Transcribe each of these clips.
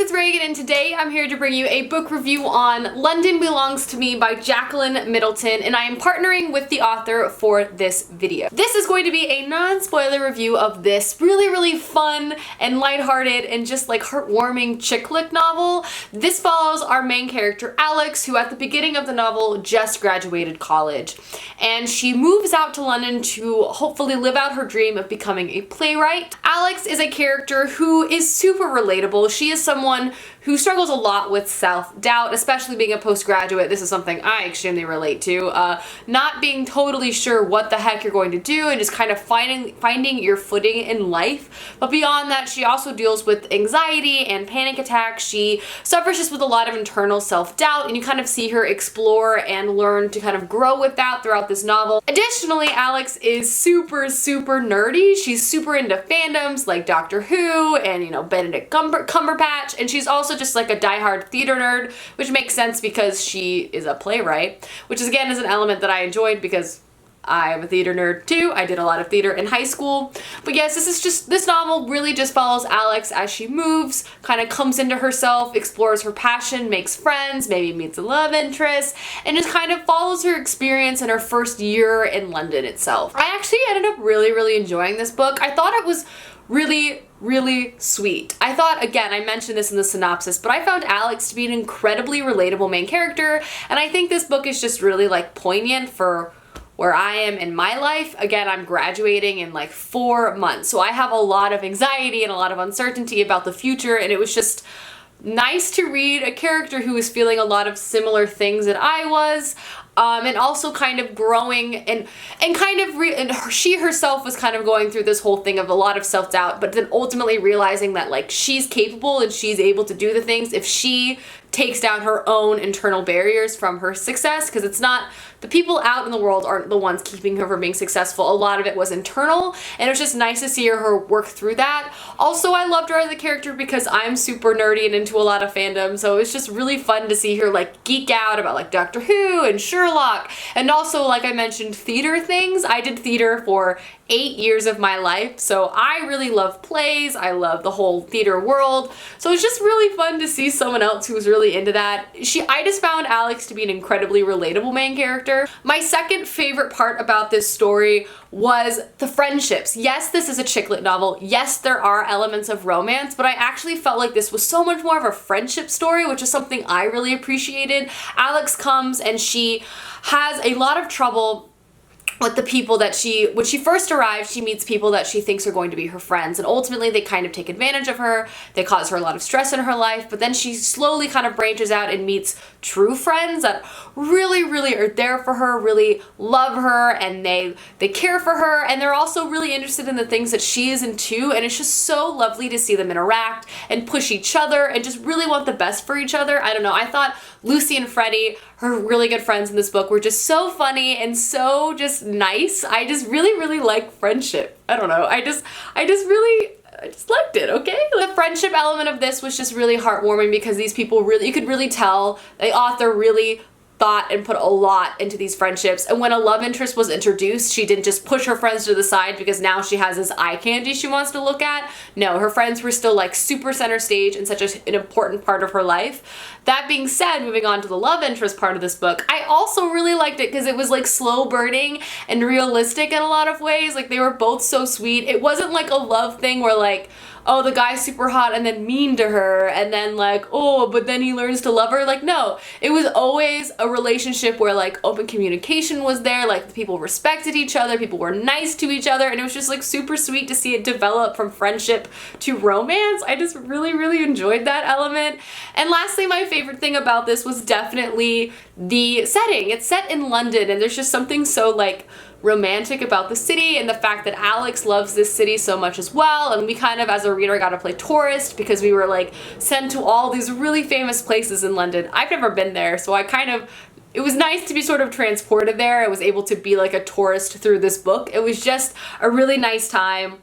it's Reagan, and today I'm here to bring you a book review on London Belongs to Me by Jacqueline Middleton, and I am partnering with the author for this video. This is going to be a non-spoiler review of this really fun and lighthearted and just like heartwarming chick lit novel. This follows our main character Alex, who at the beginning of the novel just graduated college, and she moves out to London to hopefully live out her dream of becoming a playwright. Alex is a character who is super relatable. She is someone who struggles a lot with self-doubt, especially being a postgraduate. This is something I extremely relate to. Not being totally sure what the heck you're going to do and just kind of finding your footing in life. But beyond that, she also deals with anxiety and panic attacks. She suffers just with a lot of internal self-doubt, and you kind of see her explore and learn to kind of grow with that throughout this novel. Additionally, Alex is super nerdy. She's super into fandoms like Doctor Who and, you know, Benedict Cumberbatch, and she's also just like a diehard theater nerd, which makes sense because she is a playwright, which is again is an element that I enjoyed because I'm a theater nerd too. I did a lot of theater in high school. But yes, this novel really just follows Alex as she moves, kind of comes into herself, explores her passion, makes friends, maybe meets a love interest, and just kind of follows her experience in her first year in London itself. I actually ended up really enjoying this book. I thought it was really sweet. I thought, again, I mentioned this in the synopsis, but I found Alex to be an incredibly relatable main character, and I think this book is just really like poignant for where I am in my life. Again, I'm graduating in like 4 months, so I have a lot of anxiety and a lot of uncertainty about the future, and it was just nice to read a character who was feeling a lot of similar things that I was, and also kind of growing and she herself was kind of going through this whole thing of a lot of self-doubt, but then ultimately realizing that like she's capable and she's able to do the things if she takes down her own internal barriers from her success, because it's not the people out in the world aren't the ones keeping her from being successful. A lot of it was internal, and it was just nice to see her work through that. Also, I loved her as a character because I'm super nerdy and into a lot of fandom, so it was just really fun to see her like geek out about like Doctor Who and Sherlock, and also, like I mentioned, theater things. I did theater for 8 years of my life, so I really love plays. I love the whole theater world, so it's just really fun to see someone else who was really into that. I just found Alex to be an incredibly relatable main character. My second favorite part about this story was the friendships. Yes, this is a chick lit novel. Yes, there are elements of romance, but I actually felt like this was so much more of a friendship story, which is something I really appreciated. Alex comes and she has a lot of trouble with the people that when she first arrives, she meets people that she thinks are going to be her friends, and ultimately they kind of take advantage of her. They cause her a lot of stress in her life, but then she slowly kind of branches out and meets true friends that really are there for her, really love her, and they care for her, and they're also really interested in the things that she is into, and it's just so lovely to see them interact and push each other and just really want the best for each other. I don't know, I thought Lucy and Freddie, her really good friends in this book, were just so funny and so just nice. I just really like friendship. I don't know, I just liked it, okay? The friendship element of this was just really heartwarming because these people you could really tell the author really thought and put a lot into these friendships, and when a love interest was introduced, she didn't just push her friends to the side because now she has this eye candy she wants to look at. No, her friends were still like super center stage and such an important part of her life. That being said, moving on to the love interest part of this book, I also really liked it because it was like slow burning and realistic in a lot of ways. Like, they were both so sweet. It wasn't like a love thing where like, oh, the guy's super hot and then mean to her, and then like, oh, but then he learns to love her. Like, no, it was always a relationship where like open communication was there, like people respected each other, people were nice to each other, and it was just like super sweet to see it develop from friendship to romance. I just really enjoyed that element. And lastly, my favorite thing about this was definitely the setting. It's set in London, and there's just something so like romantic about the city, and the fact that Alex loves this city so much as well, and we kind of as a reader got to play tourist because we were like sent to all these really famous places in London. I've never been there, so it was nice to be sort of transported there. I was able to be like a tourist through this book. It was just a really nice time.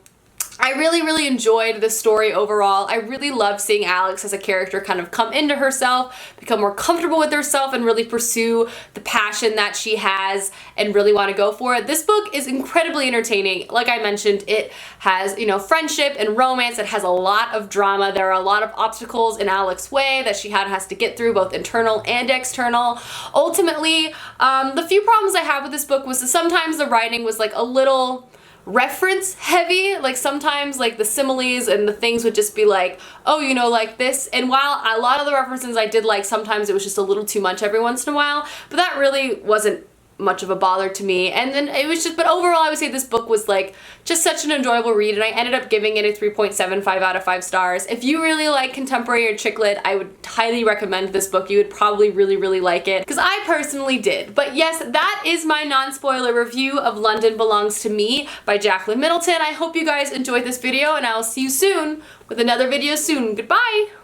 I really enjoyed the story overall. I really loved seeing Alex as a character kind of come into herself, become more comfortable with herself, and really pursue the passion that she has and really want to go for it. This book is incredibly entertaining. Like I mentioned, it has, you know, friendship and romance. It has a lot of drama. There are a lot of obstacles in Alex's way that she has to get through, both internal and external. Ultimately, the few problems I had with this book was that sometimes the writing was like a little reference heavy. Like sometimes like the similes and the things would just be like, oh, you know, like this. And while a lot of the references I did like, sometimes it was just a little too much every once in a while, but that really wasn't much of a bother to me. And then it was just, but overall I would say this book was like just such an enjoyable read, and I ended up giving it a 3.75 out of 5 stars. If you really like contemporary or chick lit, I would highly recommend this book. You would probably really like it, because I personally did. But yes, that is my non-spoiler review of London Belongs to Me by Jacqueline Middleton. I hope you guys enjoyed this video, and I will see you soon with another video soon. Goodbye!